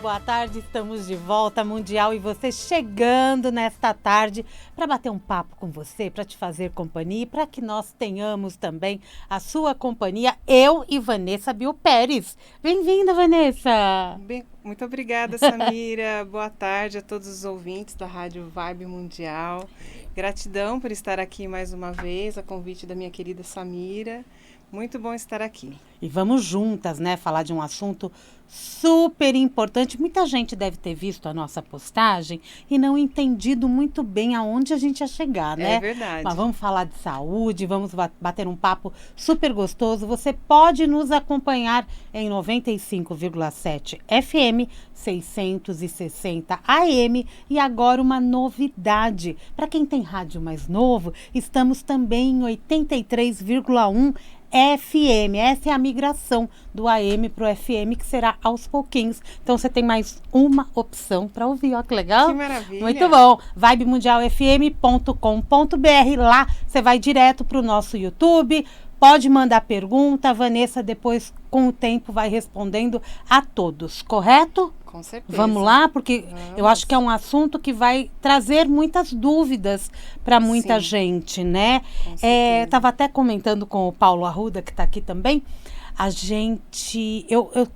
boa tarde. Estamos de volta, Mundial, e você chegando nesta tarde para bater um papo com você, para te fazer companhia e para que nós tenhamos também a sua companhia, eu e Vanessa Bill Pérez. Bem-vinda, Vanessa! Muito obrigada, Samira. Boa tarde a todos os ouvintes da Rádio Vibe Mundial. Gratidão por estar aqui mais uma vez, a convite da minha querida Samira. Muito bom estar aqui. E vamos juntas, né, falar de um assunto super importante. Muita gente deve ter visto a nossa postagem e não entendido muito bem aonde a gente ia chegar, né? É verdade. Mas vamos falar de saúde, vamos bater um papo super gostoso. Você pode nos acompanhar em 95,7 FM, 660 AM. E agora uma novidade. Para quem tem rádio mais novo, estamos também em 83,1 FM. Essa é a migração do AM para o FM, que será aos pouquinhos. Então você tem mais uma opção para ouvir. Olha que legal. Que maravilha. Muito bom. vibemundialfm.com.br. Lá você vai direto para o nosso YouTube. Pode mandar pergunta. A Vanessa depois, com o tempo, vai respondendo a todos. Correto? Com certeza. Vamos lá, porque eu acho que é um assunto que vai trazer muitas dúvidas para muita gente, né? Estava até comentando com o Paulo Arruda, que está aqui também. Eu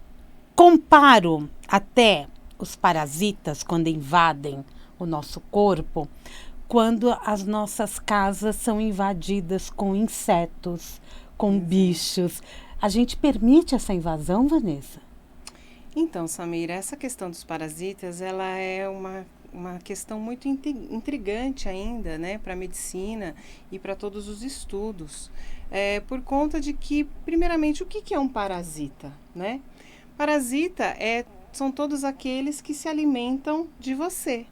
comparo até os parasitas quando invadem o nosso corpo, quando as nossas casas são invadidas com insetos, com bichos. A gente permite essa invasão, Vanessa? Então, Samira, essa questão dos parasitas, ela é uma questão muito intrigante ainda, né, para a medicina e para todos os estudos, por conta de que, primeiramente, o que é um parasita, né? Parasita são todos aqueles que se alimentam de você.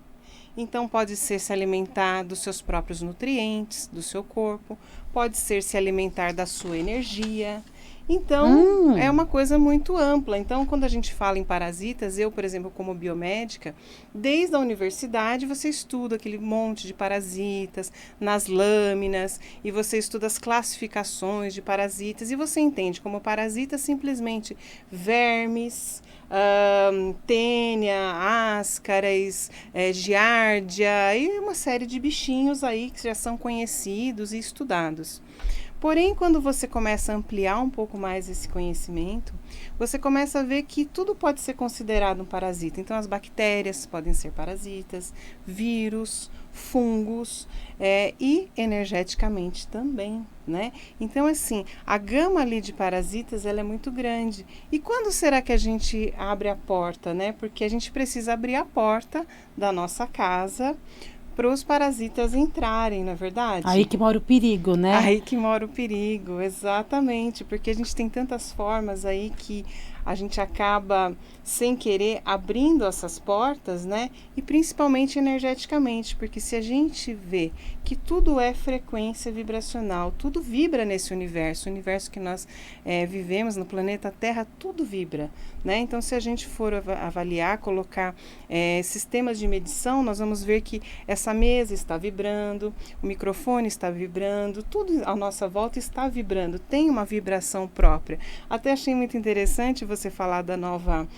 Então, pode ser se alimentar dos seus próprios nutrientes, do seu corpo, pode ser se alimentar da sua energia. Então, é uma coisa muito ampla. Então, quando a gente fala em parasitas, eu, por exemplo, como biomédica, desde a universidade você estuda aquele monte de parasitas nas lâminas e você estuda as classificações de parasitas e você entende como parasita simplesmente vermes, tênia, áscaras, giardia e uma série de bichinhos aí que já são conhecidos e estudados. Porém, quando você começa a ampliar um pouco mais esse conhecimento, você começa a ver que tudo pode ser considerado um parasita. Então, as bactérias podem ser parasitas, vírus, fungos e energeticamente também, né? Então, assim, a gama ali de parasitas, ela é muito grande. E quando será que a gente abre a porta, né? Porque a gente precisa abrir a porta da nossa casa para os parasitas entrarem, não é verdade? Aí que mora o perigo, né? Aí que mora o perigo, exatamente, porque a gente tem tantas formas aí que a gente acaba, sem querer, abrindo essas portas, né? E principalmente energeticamente, porque se a gente vê que tudo é frequência vibracional, tudo vibra nesse universo, o universo que nós vivemos no planeta Terra, tudo vibra, né? Então, se a gente for avaliar, colocar sistemas de medição, nós vamos ver que essa mesa está vibrando, o microfone está vibrando, tudo à nossa volta está vibrando, tem uma vibração própria. Até achei muito interessante você falar da nova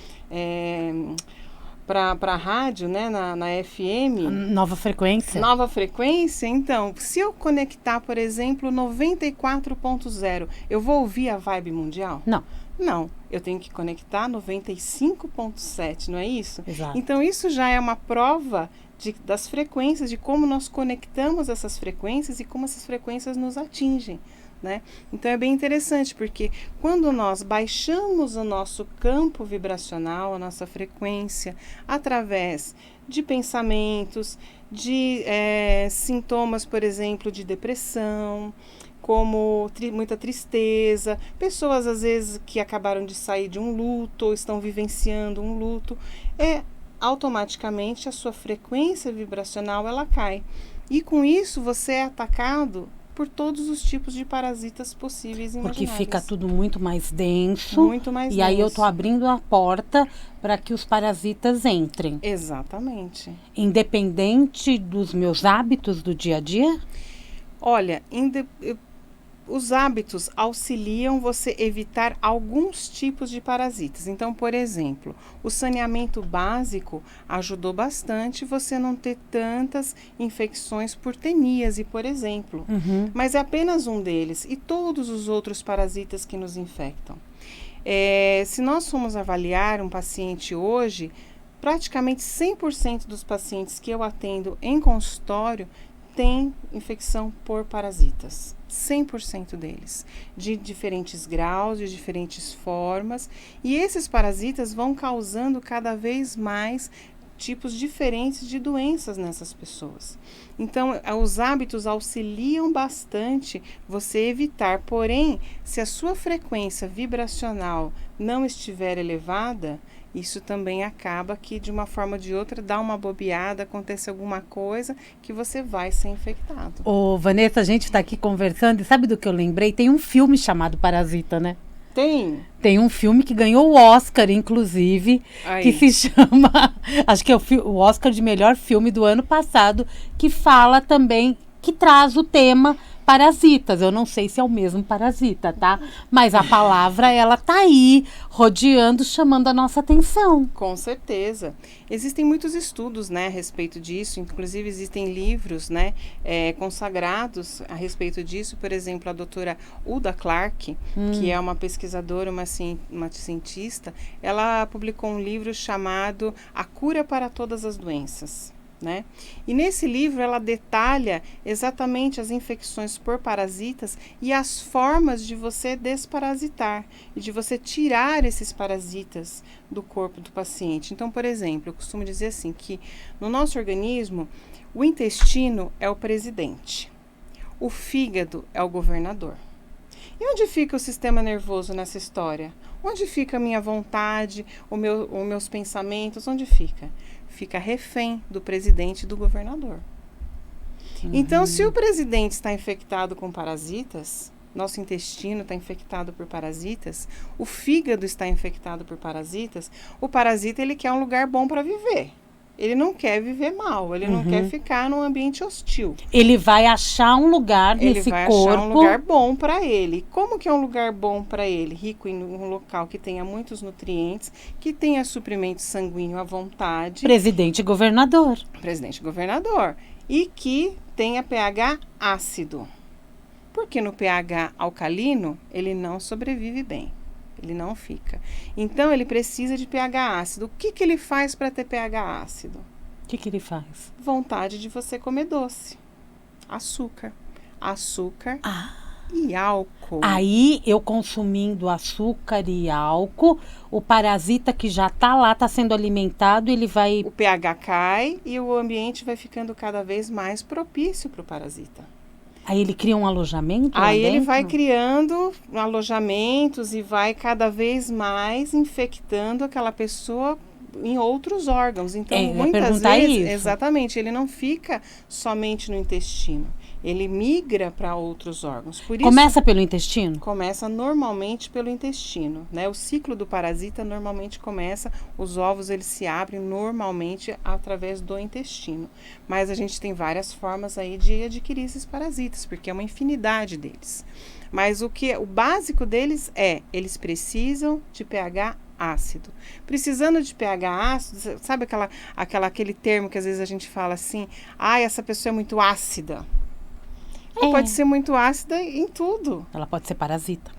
para a rádio, né, na FM. Nova frequência. Nova frequência, então, se eu conectar, por exemplo, 94.0, eu vou ouvir a Vibe Mundial? Não. Não, eu tenho que conectar 95.7, não é isso? Exato. Então, isso já é uma prova das frequências, de como nós conectamos essas frequências e como essas frequências nos atingem, né? Então é bem interessante, porque quando nós baixamos o nosso campo vibracional, a nossa frequência, através de pensamentos, de sintomas, por exemplo, de depressão, como muita tristeza, pessoas às vezes que acabaram de sair de um luto ou estão vivenciando um luto, automaticamente a sua frequência vibracional ela cai. E com isso você é atacado por todos os tipos de parasitas possíveis e imagináveis. Porque fica tudo muito mais denso. Muito mais denso. Aí eu tô abrindo a porta para que os parasitas entrem. Exatamente. Independente dos meus hábitos do dia a dia? Olha, Os hábitos auxiliam você evitar alguns tipos de parasitas. Então, por exemplo, o saneamento básico ajudou bastante você não ter tantas infecções por teníase, por exemplo. Mas é apenas um deles e todos os outros parasitas que nos infectam. Se nós formos avaliar um paciente hoje, praticamente 100% dos pacientes que eu atendo em consultório tem infecção por parasitas. 100% deles, de diferentes graus, de diferentes formas, e esses parasitas vão causando cada vez mais tipos diferentes de doenças nessas pessoas. Então, os hábitos auxiliam bastante você evitar, porém, se a sua frequência vibracional não estiver elevada, isso também acaba que, de uma forma ou de outra, dá uma bobeada, acontece alguma coisa que você vai ser infectado. Ô, Vanessa, a gente está aqui conversando e sabe do que eu lembrei? Tem um filme chamado Parasita, né? Tem um filme que ganhou o Oscar, inclusive, que se chama... Acho que é o Oscar de melhor filme do ano passado, que fala também, que traz o tema parasitas. Eu não sei se é o mesmo parasita, tá? Mas a palavra, ela tá aí, rodeando, chamando a nossa atenção. Com certeza. Existem muitos estudos, né, a respeito disso. Inclusive, existem livros, né, consagrados a respeito disso. Por exemplo, a doutora Uda Clark, que é uma pesquisadora, uma cientista, ela publicou um livro chamado A Cura para Todas as Doenças. Né? E nesse livro ela detalha exatamente as infecções por parasitas e as formas de você desparasitar e de você tirar esses parasitas do corpo do paciente. Então, por exemplo, eu costumo dizer assim que no nosso organismo o intestino é o presidente, o fígado é o governador. E onde fica o sistema nervoso nessa história? Onde fica a minha vontade, os meus pensamentos? Onde fica? Fica refém do presidente e do governador. Então, se o presidente está infectado com parasitas, nosso intestino está infectado por parasitas, o fígado está infectado por parasitas, o parasita ele quer um lugar bom para viver. Ele não quer viver mal, ele não quer ficar num ambiente hostil. Ele vai achar um lugar nesse corpo. Ele vai achar um lugar bom para ele. Como que é um lugar bom para ele? Rico em um local que tenha muitos nutrientes, que tenha suprimento sanguíneo à vontade. Presidente e governador. Presidente e governador. E que tenha pH ácido. Porque no pH alcalino, ele não sobrevive bem. Ele não fica. Então, ele precisa de pH ácido. O que ele faz para ter pH ácido? O que ele faz? Vontade de você comer doce. Açúcar. E álcool. Aí, eu consumindo açúcar e álcool, o parasita que já está lá, está sendo alimentado, ele vai... O pH cai e o ambiente vai ficando cada vez mais propício para o parasita. Aí ele cria um alojamento? Aí ele vai criando alojamentos e vai cada vez mais infectando aquela pessoa em outros órgãos. Então, muitas vezes, isso. Exatamente, ele não fica somente no intestino. Ele migra para outros órgãos. Por isso, começa pelo intestino? Começa normalmente pelo intestino, né? O ciclo do parasita normalmente começa, os ovos eles se abrem normalmente através do intestino. Mas a gente tem várias formas aí de adquirir esses parasitas, porque é uma infinidade deles. Mas o básico deles eles precisam de pH ácido. Precisando de pH ácido, sabe aquele termo que às vezes a gente fala assim, essa pessoa é muito ácida. Ela pode ser muito ácida em tudo. Ela pode ser parasita.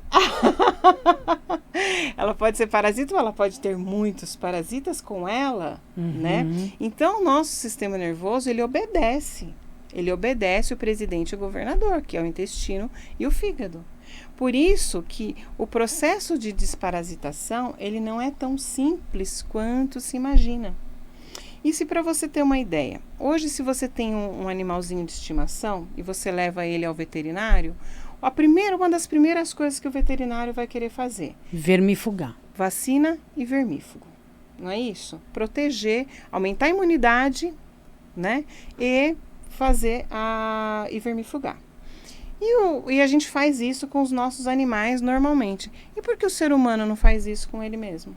Ela pode ser parasita ou ela pode ter muitos parasitas com ela, né? Então, o nosso sistema nervoso, ele obedece. Ele obedece o presidente e o governador, que é o intestino e o fígado. Por isso que o processo de desparasitação, ele não é tão simples quanto se imagina. E se para você ter uma ideia, hoje se você tem um animalzinho de estimação e você leva ele ao veterinário, uma das primeiras coisas que o veterinário vai querer fazer? Vermifugar. Vacina e vermífugo. Não é isso? Proteger, aumentar a imunidade, né? E fazer e vermifugar. E a gente faz isso com os nossos animais normalmente. E por que o ser humano não faz isso com ele mesmo?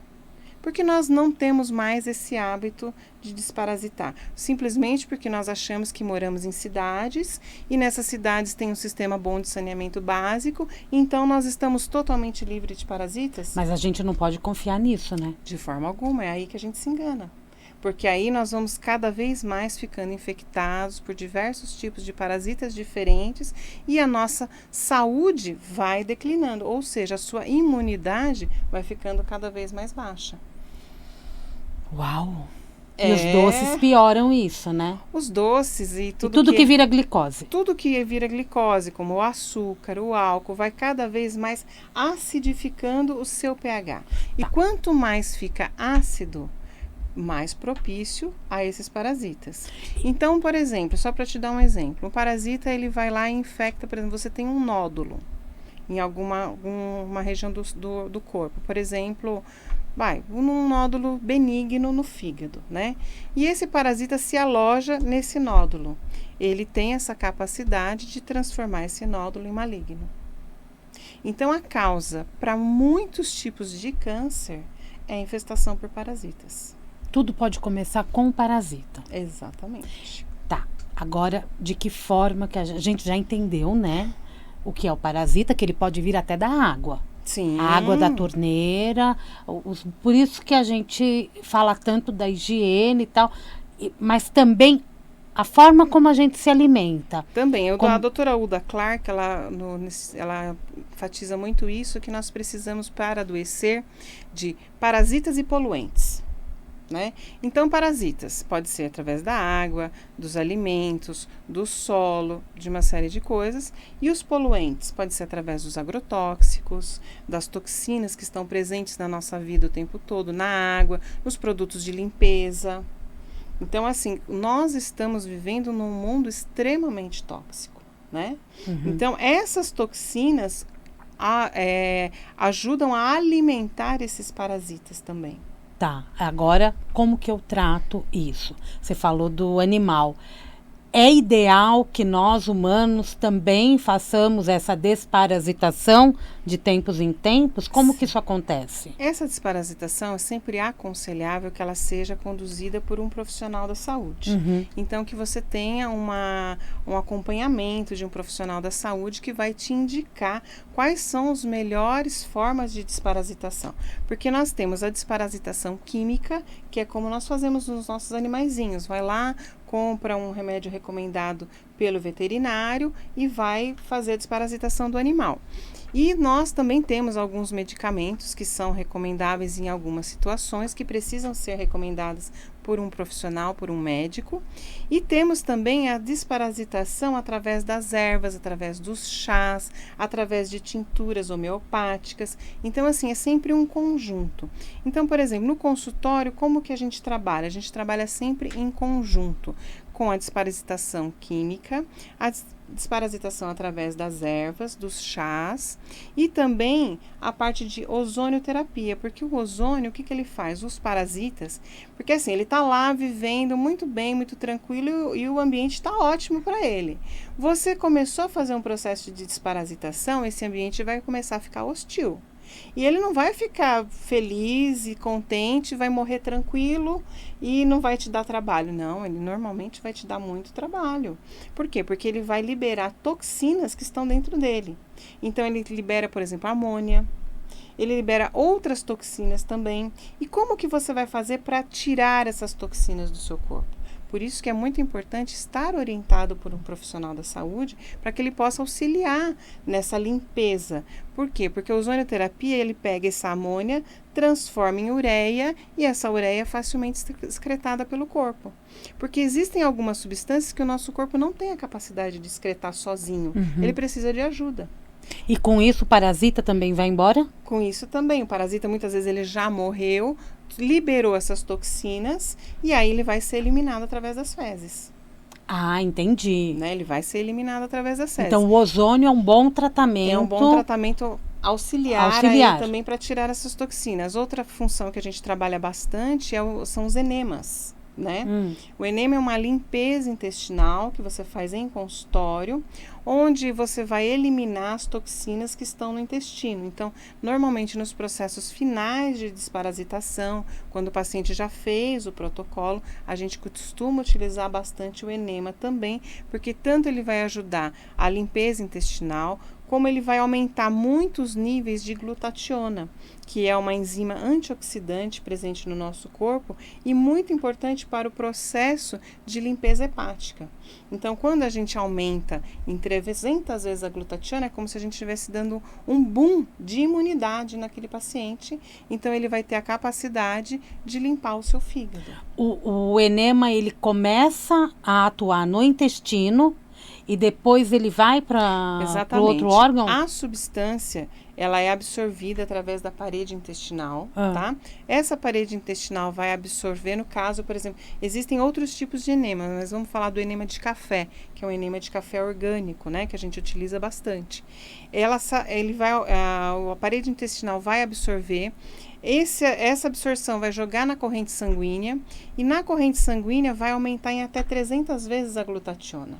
Porque nós não temos mais esse hábito de desparasitar. Simplesmente porque nós achamos que moramos em cidades e nessas cidades tem um sistema bom de saneamento básico, então nós estamos totalmente livres de parasitas? Mas a gente não pode confiar nisso, né? De forma alguma, é aí que a gente se engana. Porque aí nós vamos cada vez mais ficando infectados por diversos tipos de parasitas diferentes e a nossa saúde vai declinando, ou seja, a sua imunidade vai ficando cada vez mais baixa. Uau! E os doces pioram isso, né? Os doces e tudo que vira glicose. Tudo que vira glicose, como o açúcar, o álcool, vai cada vez mais acidificando o seu pH. E quanto mais fica ácido, mais propício a esses parasitas. Então, por exemplo, só para te dar um exemplo, um parasita ele vai lá e infecta, por exemplo, você tem um nódulo em uma região do corpo, por exemplo, num nódulo benigno no fígado, né? E esse parasita se aloja nesse nódulo. Ele tem essa capacidade de transformar esse nódulo em maligno. Então, a causa para muitos tipos de câncer é a infestação por parasitas. Tudo pode começar com o parasita. Exatamente. Tá. Agora, de que forma que a gente já entendeu, né? O que é o parasita, que ele pode vir até da água. Sim. A água da torneira. Por isso que a gente fala tanto da higiene e tal. Mas também a forma como a gente se alimenta. Também. A doutora Uda Clark, ela enfatiza muito isso, que nós precisamos para adoecer de parasitas e poluentes. Né? Então, parasitas pode ser através da água, dos alimentos, do solo, de uma série de coisas. E os poluentes pode ser através dos agrotóxicos, das toxinas que estão presentes na nossa vida o tempo todo, na água, nos produtos de limpeza. Então, assim, nós estamos vivendo num mundo extremamente tóxico, né? Uhum. Então, essas toxinas ajudam a alimentar esses parasitas também. Tá, agora como que eu trato isso? Você falou do animal. É ideal que nós humanos também façamos essa desparasitação de tempos em tempos? Como que isso acontece? Essa desparasitação é sempre aconselhável que ela seja conduzida por um profissional da saúde. Uhum. Então, que você tenha um acompanhamento de um profissional da saúde que vai te indicar quais são as melhores formas de desparasitação. Porque nós temos a desparasitação química, que é como nós fazemos nos nossos animaizinhos. Vai lá, compra um remédio recomendado pelo veterinário e vai fazer a desparasitação do animal. E nós também temos alguns medicamentos que são recomendáveis em algumas situações, que precisam ser recomendadas por um profissional, por um médico. E temos também a desparasitação através das ervas, através dos chás, através de tinturas homeopáticas. Então, assim, é sempre um conjunto. Então, por exemplo, no consultório, como que a gente trabalha? A gente trabalha sempre em conjunto, com a desparasitação química, a desparasitação através das ervas, dos chás e também a parte de ozonioterapia, porque o ozônio, o que ele faz? Os parasitas, porque assim, ele está lá vivendo muito bem, muito tranquilo e o ambiente está ótimo para ele. Você começou a fazer um processo de desparasitação, esse ambiente vai começar a ficar hostil. E ele não vai ficar feliz e contente, vai morrer tranquilo e não vai te dar trabalho. Não, ele normalmente vai te dar muito trabalho. Por quê? Porque ele vai liberar toxinas que estão dentro dele. Então, ele libera, por exemplo, amônia. Ele libera outras toxinas também. E como que você vai fazer para tirar essas toxinas do seu corpo? Por isso que é muito importante estar orientado por um profissional da saúde para que ele possa auxiliar nessa limpeza. Por quê? Porque a ozonioterapia, ele pega essa amônia, transforma em ureia e essa ureia é facilmente excretada pelo corpo. Porque existem algumas substâncias que o nosso corpo não tem a capacidade de excretar sozinho. Ele precisa de ajuda. E com isso o parasita também vai embora? Com isso também. O parasita muitas vezes ele já morreu, liberou essas toxinas e aí ele vai ser eliminado através das fezes. Ah, entendi. Né? Ele vai ser eliminado através das fezes. Então o ozônio é um bom tratamento. É um bom tratamento auxiliar. Aí também para tirar essas toxinas. Outra função que a gente trabalha bastante são os enemas. né? O enema é uma limpeza intestinal que você faz em consultório, onde você vai eliminar as toxinas que estão no intestino. Então, normalmente nos processos finais de desparasitação, quando o paciente já fez o protocolo, a gente costuma utilizar bastante o enema também, porque tanto ele vai ajudar a limpeza intestinal, como ele vai aumentar muitos níveis de glutationa, que é uma enzima antioxidante presente no nosso corpo e muito importante para o processo de limpeza hepática. Então, quando a gente aumenta em 300 vezes a glutationa, é como se a gente estivesse dando um boom de imunidade naquele paciente. Então, ele vai ter a capacidade de limpar o seu fígado. O enema, ele começa a atuar no intestino e depois ele vai para outro órgão? A substância, ela é absorvida através da parede intestinal, tá? Essa parede intestinal vai absorver, no caso, por exemplo, existem outros tipos de enema, mas vamos falar do enema de café, que é um enema de café orgânico, né? Que a gente utiliza bastante. A parede intestinal vai absorver. Essa absorção vai jogar na corrente sanguínea e na corrente sanguínea vai aumentar em até 300 vezes a glutationa.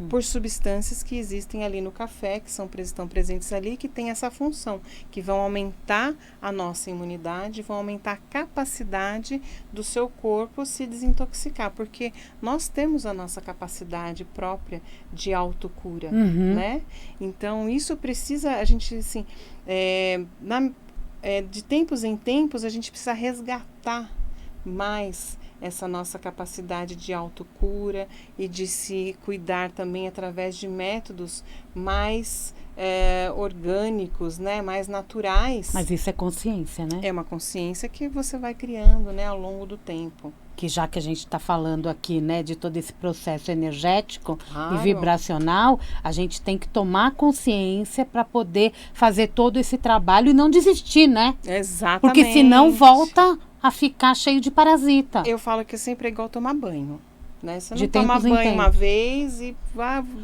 Por substâncias que existem ali no café, que estão presentes ali, que tem essa função, que vão aumentar a nossa imunidade, vão aumentar a capacidade do seu corpo se desintoxicar, porque nós temos a nossa capacidade própria de autocura, né? Então, isso precisa, a gente, assim, de tempos em tempos, a gente precisa resgatar mais essa nossa capacidade de autocura e de se cuidar também através de métodos mais orgânicos, né, mais naturais. Mas isso é consciência, né? É uma consciência que você vai criando, né, ao longo do tempo. Que já que a gente está falando aqui, né, de todo esse processo energético e vibracional, a gente tem que tomar consciência para poder fazer todo esse trabalho e não desistir, né? Exatamente. Porque senão volta a ficar cheio de parasita. Eu falo que sempre é igual tomar banho, né? Você não toma banho uma vez e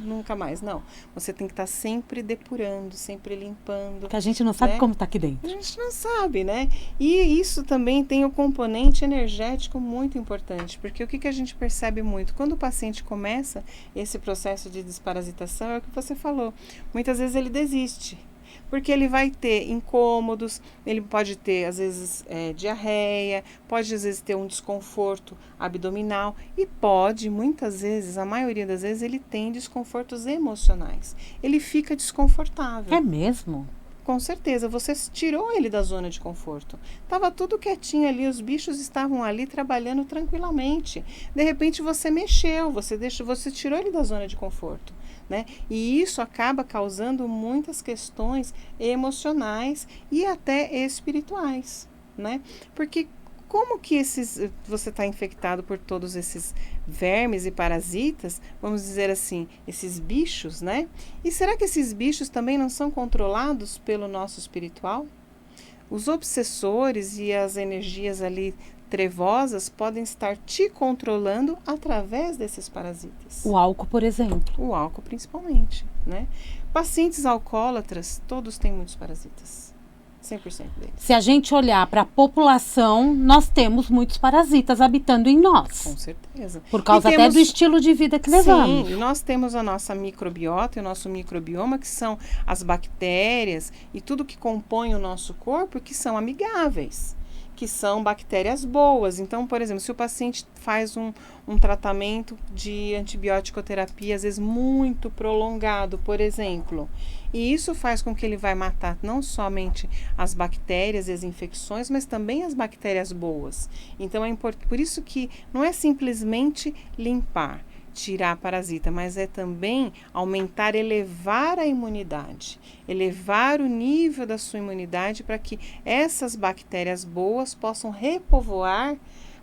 nunca mais, não. Você tem que estar sempre depurando, sempre limpando. Porque a gente não sabe, né, como está aqui dentro. A gente não sabe, né? E isso também tem o componente energético muito importante, porque o que a gente percebe muito? Quando o paciente começa esse processo de desparasitação, é o que você falou. Muitas vezes ele desiste. Porque ele vai ter incômodos, ele pode ter, às vezes, diarreia, pode, às vezes, ter um desconforto abdominal e pode, muitas vezes, a maioria das vezes, ele tem desconfortos emocionais. Ele fica desconfortável. É mesmo? Com certeza, você tirou ele da zona de conforto. Estava tudo quietinho ali, os bichos estavam ali trabalhando tranquilamente. De repente você mexeu, você tirou ele da zona de conforto, né? E isso acaba causando muitas questões emocionais e até espirituais, né? Porque como que você está infectado por todos esses vermes e parasitas, vamos dizer assim, esses bichos, né? E será que esses bichos também não são controlados pelo nosso espiritual? Os obsessores e as energias ali trevosas podem estar te controlando através desses parasitas. O álcool, por exemplo. O álcool, principalmente, né? Pacientes alcoólatras, todos têm muitos parasitas. 100% deles. Se a gente olhar para a população, nós temos muitos parasitas habitando em nós. Com certeza. Por causa até do estilo de vida que levamos. Sim, nós temos a nossa microbiota e o nosso microbioma, que são as bactérias e tudo que compõe o nosso corpo, que são amigáveis, que são bactérias boas. Então, por exemplo, se o paciente faz um tratamento de antibiótico-terapia, às vezes muito prolongado, por exemplo, e isso faz com que ele vai matar não somente as bactérias e as infecções, mas também as bactérias boas. Então, por isso que não é simplesmente limpar, tirar a parasita, mas é também aumentar, elevar a imunidade, elevar o nível da sua imunidade para que essas bactérias boas possam repovoar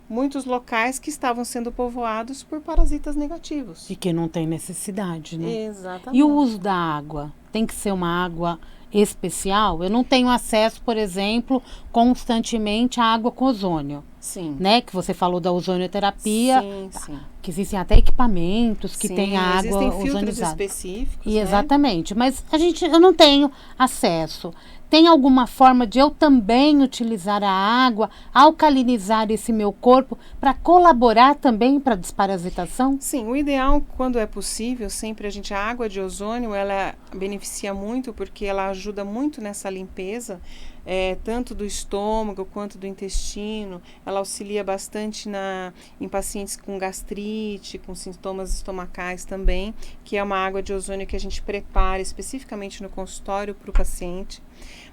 muitos locais que estavam sendo povoados por parasitas negativos. E que não tem necessidade, né? Exatamente. E o uso da água? Tem que ser uma água especial, eu não tenho acesso, por exemplo, constantemente à água com ozônio. Sim. Né? Que você falou da ozonioterapia, Sim. que existem até equipamentos que têm a água existem filtros ozonizada. específicos, E né? exatamente, mas eu não tenho acesso. Tem alguma forma de eu também utilizar a água, alcalinizar esse meu corpo para colaborar também para a desparasitação? Sim, o ideal, quando é possível, sempre a água de ozônio, ela beneficia muito porque ela ajuda muito nessa limpeza, tanto do estômago quanto do intestino. Ela auxilia bastante em pacientes com gastrite, com sintomas estomacais também, que é uma água de ozônio que a gente prepara especificamente no consultório para o paciente.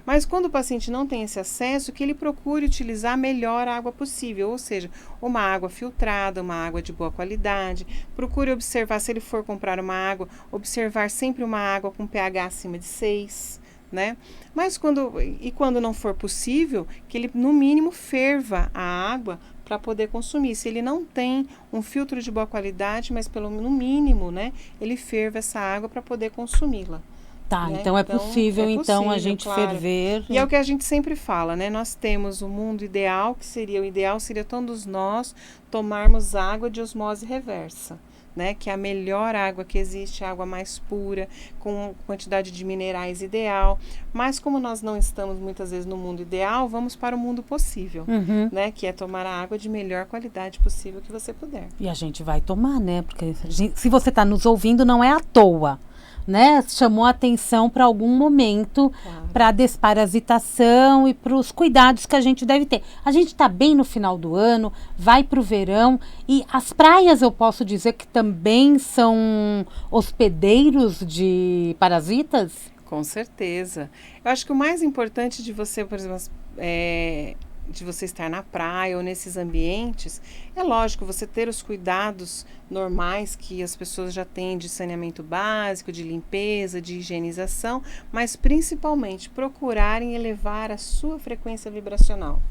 Mas quando o paciente não tem esse acesso, que ele procure utilizar a melhor água possível, ou seja, uma água filtrada, uma água de boa qualidade. Procure observar, se ele for comprar uma água, observar sempre uma água com pH acima de 6, né? Mas quando não for possível, que ele no mínimo ferva a água para poder consumir. Se ele não tem um filtro de boa qualidade, mas no mínimo, né, ele ferva essa água para poder consumi-la. Tá, né? então é possível, a gente claro. ferver. E é o que a gente sempre fala, né? Nós temos o mundo ideal, o ideal seria todos nós tomarmos água de osmose reversa, né? Que é a melhor água que existe, a água mais pura, com quantidade de minerais ideal. Mas como nós não estamos muitas vezes no mundo ideal, vamos para o mundo possível, né? Que é tomar a água de melhor qualidade possível que você puder. E a gente vai tomar, né? Porque se você está nos ouvindo, não é à toa. Né? Chamou a atenção para algum momento, claro, para a desparasitação e para os cuidados que a gente deve ter. A gente está bem no final do ano, vai para o verão e as praias eu posso dizer que também são hospedeiros de parasitas? Com certeza. Eu acho que o mais importante de você, por exemplo, de você estar na praia ou nesses ambientes, é lógico, você ter os cuidados normais que as pessoas já têm de saneamento básico, de limpeza, de higienização, mas principalmente procurarem elevar a sua frequência vibracional.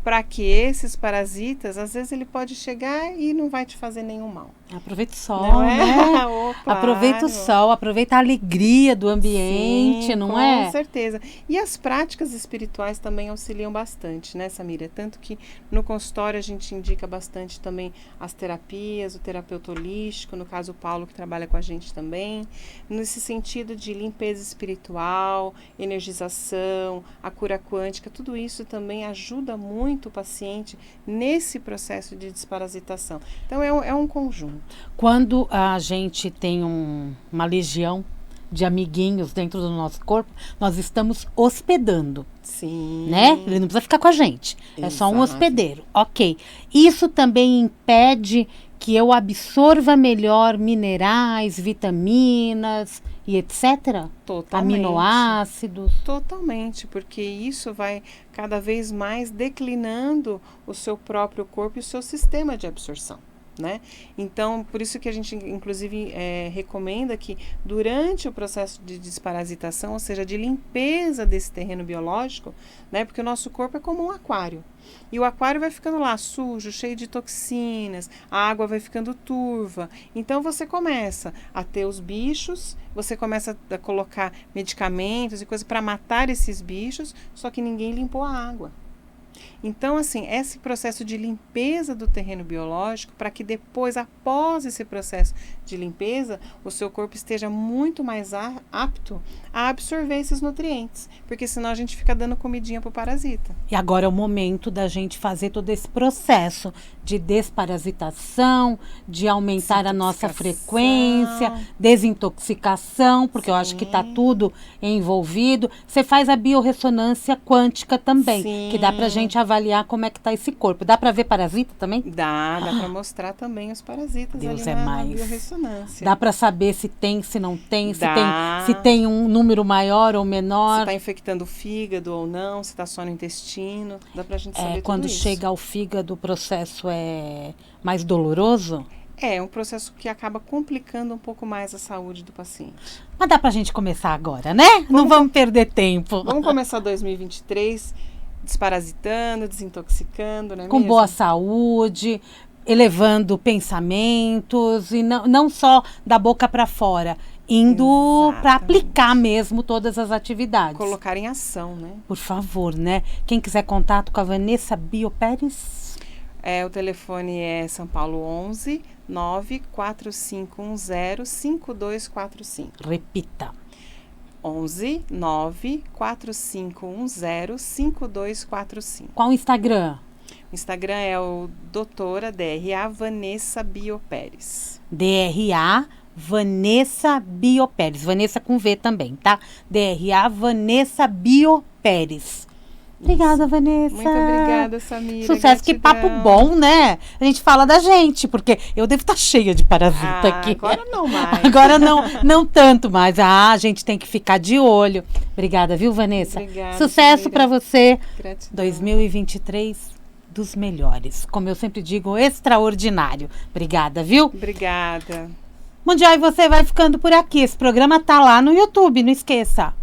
Para que esses parasitas, às vezes ele pode chegar e não vai te fazer nenhum mal. Aproveita o sol, né? Oh, claro. Aproveita o sol, aproveita a alegria do ambiente, sim, não é? Com certeza. E as práticas espirituais também auxiliam bastante, né, Samira? Tanto que no consultório a gente indica bastante também as terapias, o terapeuta holístico, no caso o Paulo que trabalha com a gente também, nesse sentido de limpeza espiritual, energização, a cura quântica, tudo isso também ajuda muito o paciente nesse processo de desparasitação. Então é um conjunto. Quando a gente tem uma legião de amiguinhos dentro do nosso corpo, nós estamos hospedando. Sim. Né? Ele não precisa ficar com a gente. Exato. É só um hospedeiro. Ok. Isso também impede que eu absorva melhor minerais, vitaminas e etc? Totalmente. Aminoácidos. Totalmente, porque isso vai cada vez mais declinando o seu próprio corpo e o seu sistema de absorção. Né? Então, por isso que a gente, inclusive, recomenda que durante o processo de desparasitação, ou seja, de limpeza desse terreno biológico, né? Porque o nosso corpo é como um aquário. E o aquário vai ficando lá sujo, cheio de toxinas, a água vai ficando turva. Então, você começa a ter os bichos, você começa a colocar medicamentos e coisas para matar esses bichos, só que ninguém limpou a água. Então, assim, esse processo de limpeza do terreno biológico, para que depois, após esse processo de limpeza, o seu corpo esteja muito mais apto a absorver esses nutrientes, porque senão a gente fica dando comidinha para o parasita. E agora é o momento da gente fazer todo esse processo de desparasitação, de aumentar a nossa frequência, desintoxicação, porque eu acho que está tudo envolvido. Você faz a biorressonância quântica também, que dá pra gente avaliar como é que tá esse corpo. Dá para ver parasita também? Dá para mostrar também os parasitas. Deus ali na biorressonância. Dá para saber se tem, se não tem, se tem um número maior ou menor. Se está infectando o fígado ou não, se está só no intestino. Dá pra gente saber quando tudo isso. Chega ao fígado, o processo é mais doloroso? É um processo que acaba complicando um pouco mais a saúde do paciente. Mas dá pra gente começar agora, né? Não vamos perder tempo. Vamos começar 2023 desparasitando, desintoxicando, né? Com boa saúde, elevando pensamentos e não só da boca para fora, indo para aplicar mesmo todas as atividades. Colocar em ação, né? Por favor, né? Quem quiser contato com a Vanessa Biopérez? O telefone é São Paulo 11 94510 5245. Repita. 11 94510 5245. Qual o Instagram? O Instagram é o doutora DRA Vanessa Biopérez. DRA Vanessa Biopérez. Vanessa com V também, tá? DRA Vanessa Biopérez. Obrigada, Vanessa. Muito obrigada, Samira. Sucesso, que papo bom, né? A gente fala da gente, porque eu devo estar cheia de parasita aqui. Agora não mais. Agora não tanto mais. A gente tem que ficar de olho. Obrigada, viu, Vanessa? Obrigada, sucesso para você. Gratidão. 2023 dos melhores. Como eu sempre digo, extraordinário. Obrigada, viu? Obrigada. Mundial, e você vai ficando por aqui. Esse programa tá lá no YouTube, não esqueça.